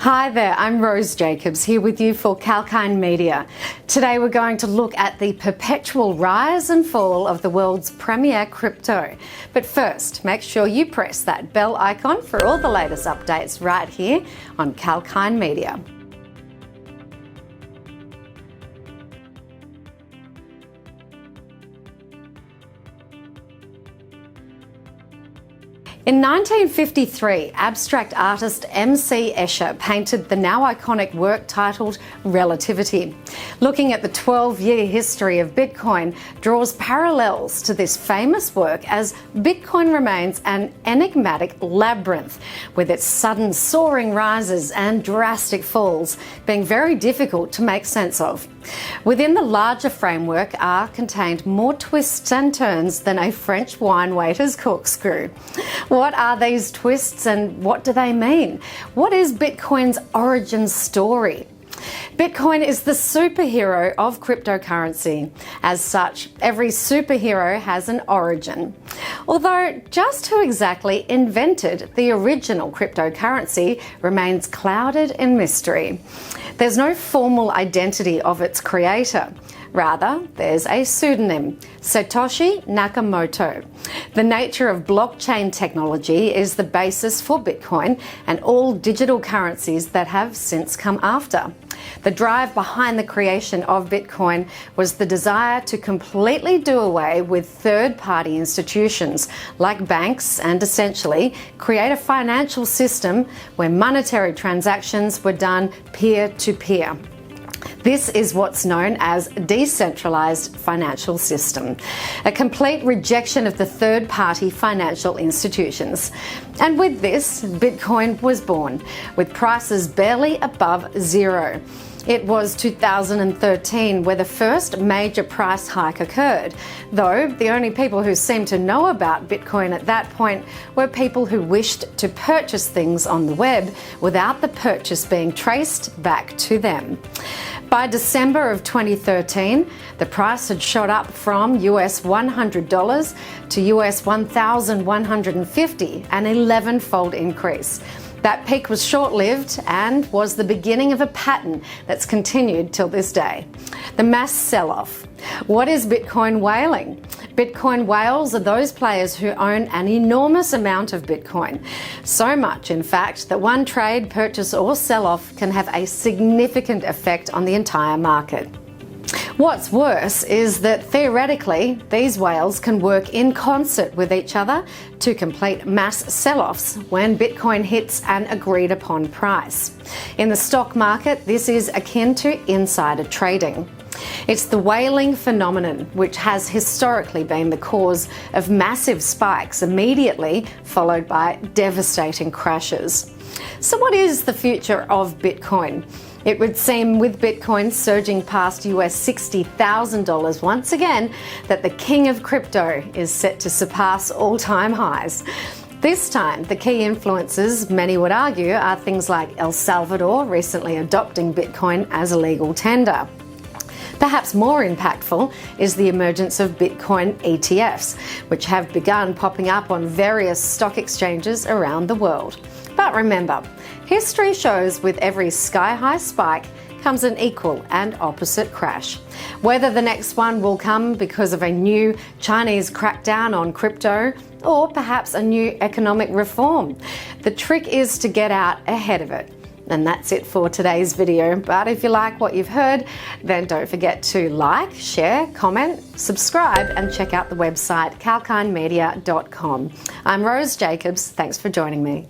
Hi there, I'm Rose Jacobs here with you for kalkinemedia. Today we're going to look at the perpetual rise and fall of the world's premier crypto. But first, make sure you press that bell icon for all the latest updates right here on kalkinemedia. In 1953, abstract artist M.C. Escher painted the now iconic work titled Relativity. Looking at the 12-year history of Bitcoin draws parallels to this famous work, as Bitcoin remains an enigmatic labyrinth, with its sudden soaring rises and drastic falls being very difficult to make sense of. Within the larger framework are contained more twists and turns than a French wine waiter's corkscrew. What are these twists and what do they mean? What is Bitcoin's origin story? Bitcoin is the superhero of cryptocurrency. As such, every superhero has an origin. Although just who exactly invented the original cryptocurrency remains clouded in mystery. There's no formal identity of its creator. Rather, there's a pseudonym, Satoshi Nakamoto. The nature of blockchain technology is the basis for Bitcoin and all digital currencies that have since come after. The drive behind the creation of Bitcoin was the desire to completely do away with third-party institutions like banks and essentially create a financial system where monetary transactions were done peer-to-peer. This is what's known as decentralized financial system, a complete rejection of the third-party financial institutions. And with this, Bitcoin was born, with prices barely above zero. It was 2013 where the first major price hike occurred, though the only people who seemed to know about Bitcoin at that point were people who wished to purchase things on the web without the purchase being traced back to them. By December of 2013, the price had shot up from US $100 to US $1,150, an 11-fold increase. That peak was short-lived and was the beginning of a pattern that's continued till this day. The mass sell-off. What is Bitcoin whaling? Bitcoin whales are those players who own an enormous amount of Bitcoin. So much, in fact, that one trade, purchase or sell-off can have a significant effect on the entire market. What's worse is that theoretically, these whales can work in concert with each other to complete mass sell-offs when Bitcoin hits an agreed upon price. In the stock market, this is akin to insider trading. It's the whaling phenomenon which has historically been the cause of massive spikes immediately followed by devastating crashes. So what is the future of Bitcoin? It would seem, with Bitcoin surging past US $60,000 once again, that the king of crypto is set to surpass all-time highs. This time, the key influences, many would argue, are things like El Salvador recently adopting Bitcoin as a legal tender. Perhaps more impactful is the emergence of Bitcoin ETFs, which have begun popping up on various stock exchanges around the world. But remember, history shows with every sky-high spike comes an equal and opposite crash. Whether the next one will come because of a new Chinese crackdown on crypto or perhaps a new economic reform, the trick is to get out ahead of it. And that's it for today's video. But if you like what you've heard, then don't forget to like, share, comment, subscribe, and check out the website kalkinemedia.com. I'm Rose Jacobs. Thanks for joining me.